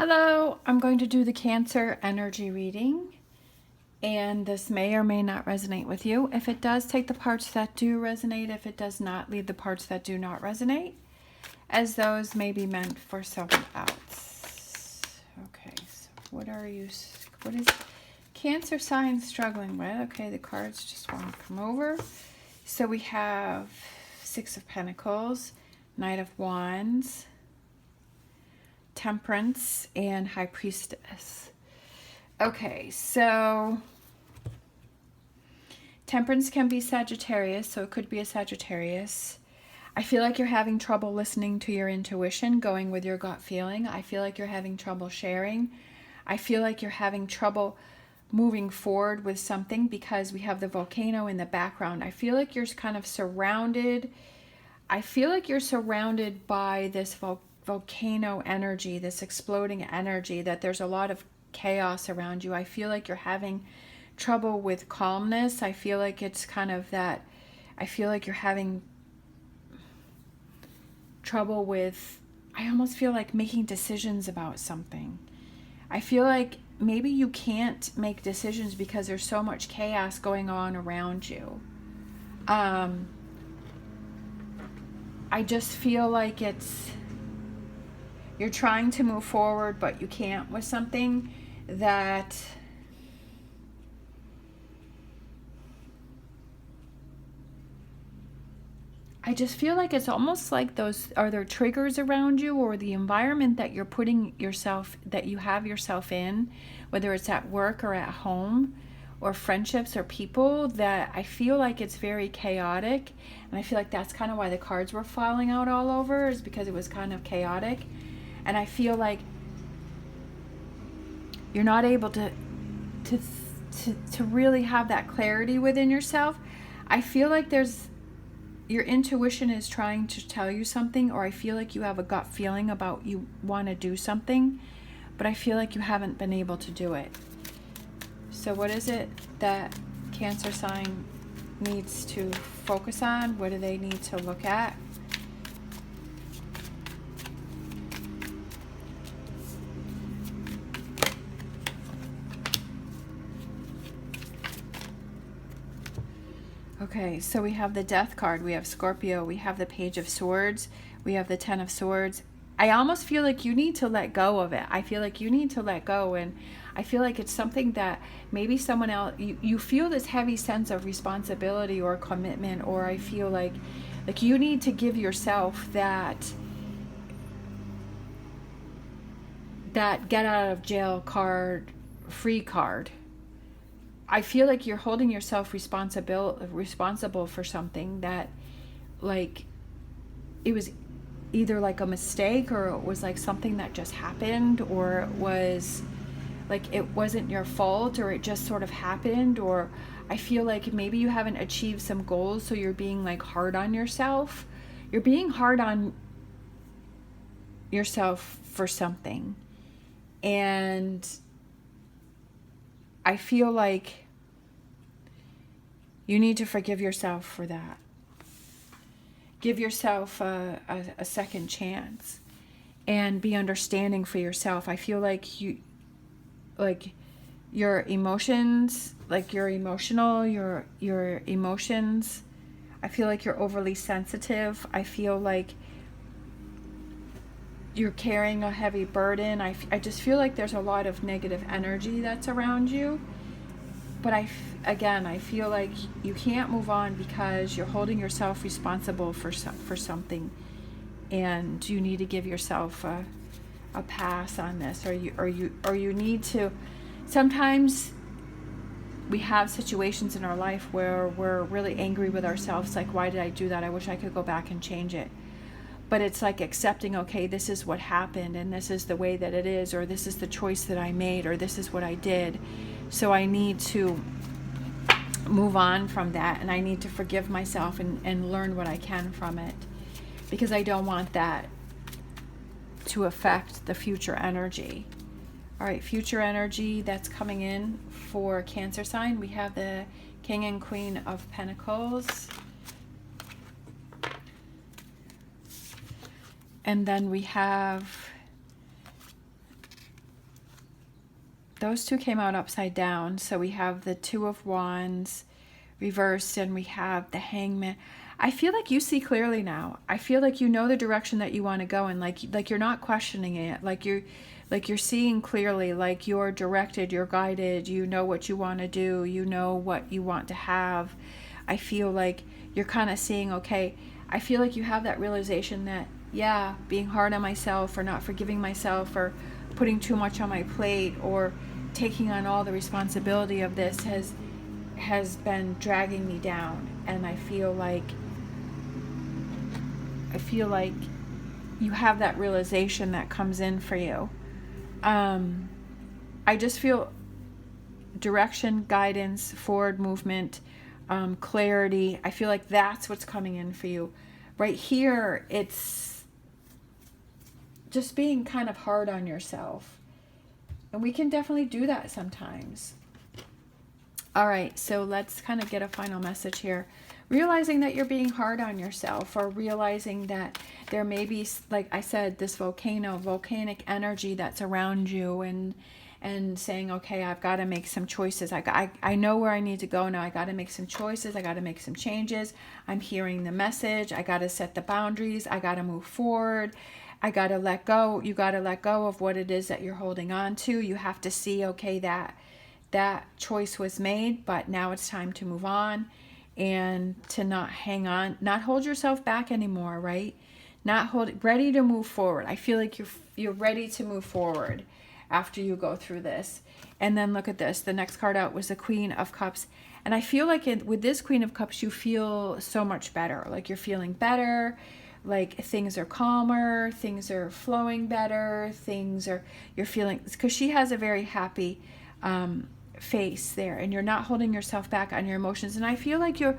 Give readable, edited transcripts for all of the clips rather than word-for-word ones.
Hello, I'm going to do the Cancer energy reading, and this may or may not resonate with you. If it does, take the parts that do resonate. If it does not, leave the parts that do not resonate, as those may be meant for someone else. Okay, so what is Cancer sign struggling with? Okay, the cards just want to come over. So we have Six of Pentacles, Knight of Wands, Temperance, and High Priestess. Okay, so Temperance can be Sagittarius, so it could be a Sagittarius. I feel like you're having trouble listening to your intuition, going with your gut feeling. I feel like you're having trouble sharing. I feel like you're having trouble moving forward with something because we have the volcano in the background. I feel like you're kind of surrounded. I feel like you're surrounded by this volcano energy, this exploding energy, that there's a lot of chaos around you. I feel like you're having trouble with calmness. I feel like it's kind of that, I feel like you're having trouble with, I almost feel like making decisions about something. I feel like maybe you can't make decisions because there's so much chaos going on around you. I just feel like you're trying to move forward, but you can't with something that I just feel like it's almost like those, are there triggers around you or the environment that you're putting yourself, that you have yourself in, whether it's at work or at home or friendships or people, that I feel like it's very chaotic. And I feel like that's kind of why the cards were falling out all over, is because it was kind of chaotic. And I feel like you're not able to really have that clarity within yourself. I feel like your intuition is trying to tell you something, or I feel like you have a gut feeling about you want to do something, but I feel like you haven't been able to do it. So what is it that Cancer sign needs to focus on? What do they need to look at? Okay, so we have the Death card, we have Scorpio, we have the Page of Swords, we have the Ten of Swords. I almost feel like you need to let go of it. I feel like you need to let go, and I feel like it's something that maybe someone else, you feel this heavy sense of responsibility or commitment, or I feel like you need to give yourself that get out of jail card, free card. I feel like you're holding yourself responsible for something that, like, it was either like a mistake, or it was like something that just happened, or it was like it wasn't your fault, or it just sort of happened. Or I feel like maybe you haven't achieved some goals, so you're being like hard on yourself. You're being hard on yourself for something. And I feel like you need to forgive yourself for that. Give yourself a second chance and be understanding for yourself. I feel like your emotions, like you're emotional, your emotions, I feel like you're overly sensitive. I feel like you're carrying a heavy burden. I just feel like there's a lot of negative energy that's around you. But I feel like you can't move on because you're holding yourself responsible for something, and you need to give yourself a pass on this, or you need to. Sometimes we have situations in our life where we're really angry with ourselves, like, why did I do that? I wish I could go back and change it. But it's like accepting, okay, this is what happened, and this is the way that it is, or this is the choice that I made, or this is what I did. So I need to move on from that, and I need to forgive myself and learn what I can from it, because I don't want that to affect the future energy. All right, future energy that's coming in for Cancer sign. We have the King and Queen of Pentacles. And then we have those two came out upside down. So we have the Two of Wands reversed, and we have the Hangman. I feel like you see clearly now. I feel like you know the direction that you want to go in. Like you're not questioning it. Like you're seeing clearly. Like you're directed. You're guided. You know what you want to do. You know what you want to have. I feel like you're kind of seeing. Okay. I feel like you have that realization that, yeah, being hard on myself, or not forgiving myself, or putting too much on my plate, or taking on all the responsibility of this has been dragging me down. And I feel like you have that realization that comes in for you. I just feel direction, guidance, forward movement, clarity. I feel like that's what's coming in for you. Right here, it's just being kind of hard on yourself. And we can definitely do that sometimes. All right, so let's kind of get a final message here. Realizing that you're being hard on yourself, or realizing that there may be, like I said, this volcanic energy that's around you, and saying, okay, I've got to make some choices. I know where I need to go now. I got to make some choices. I got to make some changes. I'm hearing the message. I got to set the boundaries. I got to move forward. I got to let go. You got to let go of what it is that you're holding on to. You have to see, okay, that choice was made, but now it's time to move on, and to not hang on, not hold yourself back anymore, right? Ready to move forward. I feel like you're ready to move forward after you go through this. And then look at this. The next card out was the Queen of Cups. And I feel like with this Queen of Cups, you feel so much better. Like you're feeling better. Like things are calmer. Things are flowing better. You're feeling, because she has a very happy face there, and you're not holding yourself back on your emotions. And I feel like you're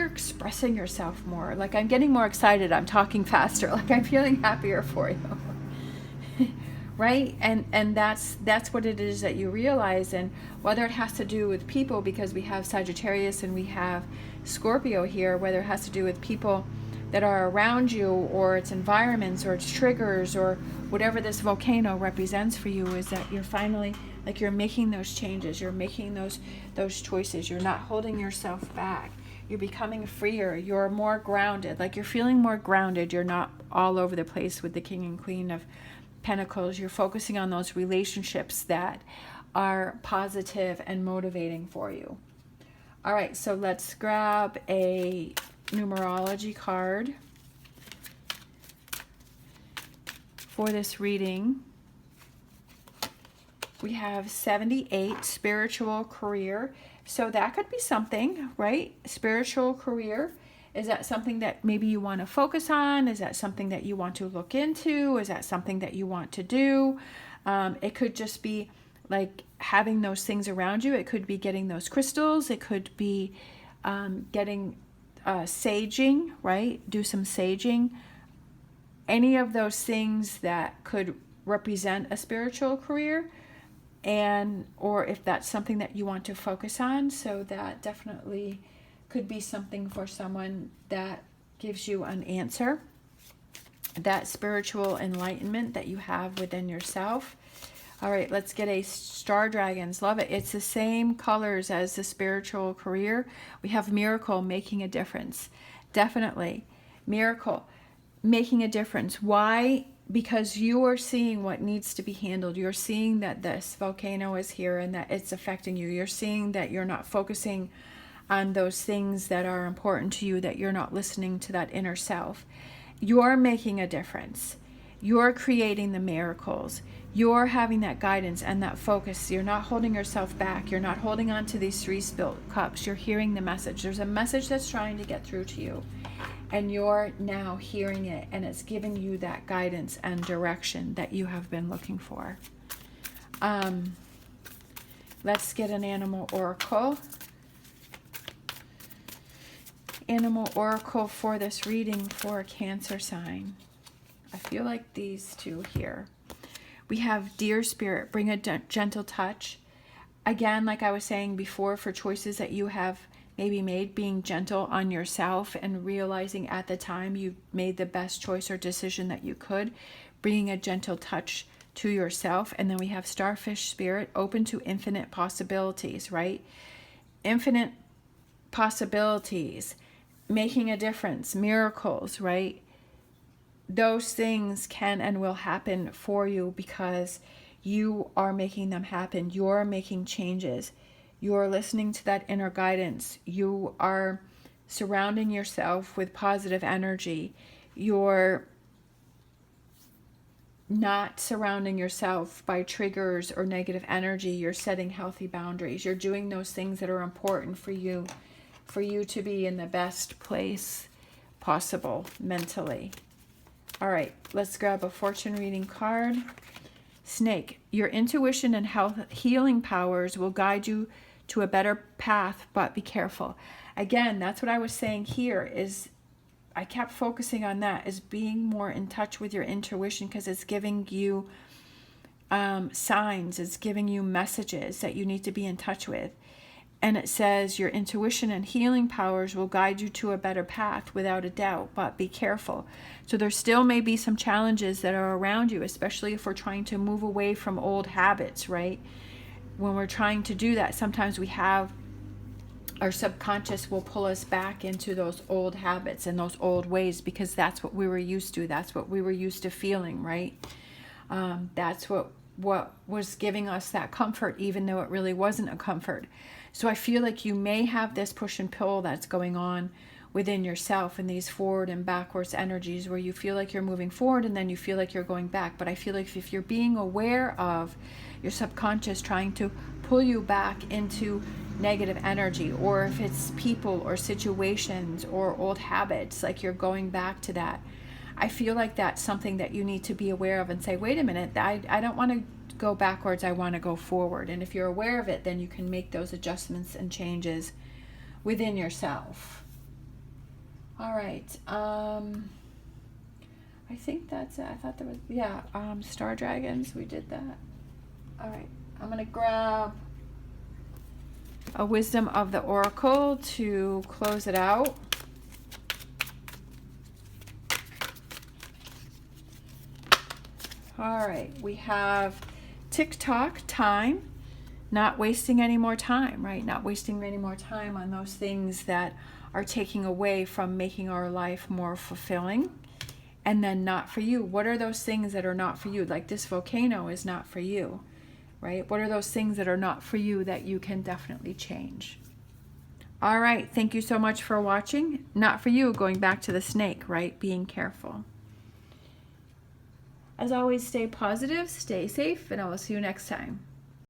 expressing yourself more. Like I'm getting more excited. I'm talking faster. Like I'm feeling happier for you. Right? And that's what it is that you realize. And whether it has to do with people, because we have Sagittarius and we have Scorpio here, whether it has to do with people that are around you, or it's environments, or it's triggers, or whatever this volcano represents for you, is that you're finally, like, you're making those changes, you're making those choices, you're not holding yourself back, you're becoming freer, you're more grounded, like you're feeling more grounded, you're not all over the place with the King and Queen of Pentacles. You're focusing on those relationships that are positive and motivating for you. All right, so let's grab a numerology card for this reading. We have 78, spiritual career. So that could be something, right? Spiritual career. Is that something that maybe you want to focus on? Is that something that you want to look into? Is that something that you want to do? It could just be like having those things around you. It could be getting those crystals. It could be getting saging, right? Do some saging. Any of those things that could represent a spiritual career, or if that's something that you want to focus on. So that definitely could be something for someone that gives you an answer, that spiritual enlightenment that you have within yourself. All right, let's get a Star Dragons. Love it. It's the same colors as the spiritual career. We have miracle, making a difference. Definitely. Miracle, making a difference. Why? Because you are seeing what needs to be handled. You're seeing that this volcano is here and that it's affecting you. You're seeing that you're not focusing on those things that are important to you, that you're not listening to that inner self. You're making a difference. You're creating the miracles. You're having that guidance and that focus. You're not holding yourself back. You're not holding on to these 3 spilt cups. You're hearing the message. There's a message that's trying to get through to you, and you're now hearing it, and it's giving you that guidance and direction that you have been looking for. Let's get an animal oracle. Animal oracle for this reading for a Cancer sign. I feel like these two here. We have Dear Spirit, bring a gentle touch. Again, like I was saying before, for choices that you have maybe made, being gentle on yourself and realizing at the time you made the best choice or decision that you could, bringing a gentle touch to yourself. And then we have starfish spirit, open to infinite possibilities, right? Infinite possibilities, making a difference, miracles, right? Those things can and will happen for you because you are making them happen. You're making changes. You're listening to that inner guidance. You are surrounding yourself with positive energy. You're not surrounding yourself by triggers or negative energy. You're setting healthy boundaries. You're doing those things that are important for you to be in the best place possible mentally. All right, let's grab a fortune reading card. Snake, your intuition and healing powers will guide you to a better path, but be careful. Again, that's what I was saying here is I kept focusing on that, is being more in touch with your intuition, because it's giving you signs, it's giving you messages that you need to be in touch with. And it says your intuition and healing powers will guide you to a better path without a doubt, but be careful. So there still may be some challenges that are around you, especially if we're trying to move away from old habits, right? When we're trying to do that, sometimes we have our subconscious will pull us back into those old habits and those old ways, because that's what we were used to. That's what we were used to feeling, right? That's what was giving us that comfort, even though it really wasn't a comfort. So I feel like you may have this push and pull that's going on within yourself, and these forward and backwards energies where you feel like you're moving forward and then you feel like you're going back. But I feel like if you're being aware of your subconscious trying to pull you back into negative energy, or if it's people or situations or old habits, like you're going back to that, I feel like that's something that you need to be aware of and say, wait a minute, I don't want to go backwards, I want to go forward. And if you're aware of it, then you can make those adjustments and changes within yourself. All right. I think that's it. I thought there was, star dragons. We did that. All right. I'm going to grab a wisdom of the oracle to close it out. All right. We have tick-tock, time, not wasting any more time, right? Not wasting any more time on those things that are taking away from making our life more fulfilling. And then not for you. What are those things that are not for you? Like this volcano is not for you, right? What are those things that are not for you that you can definitely change? All right. Thank you so much for watching. Not for you, going back to the snake, right? Being careful. As always, stay positive, stay safe, and I will see you next time.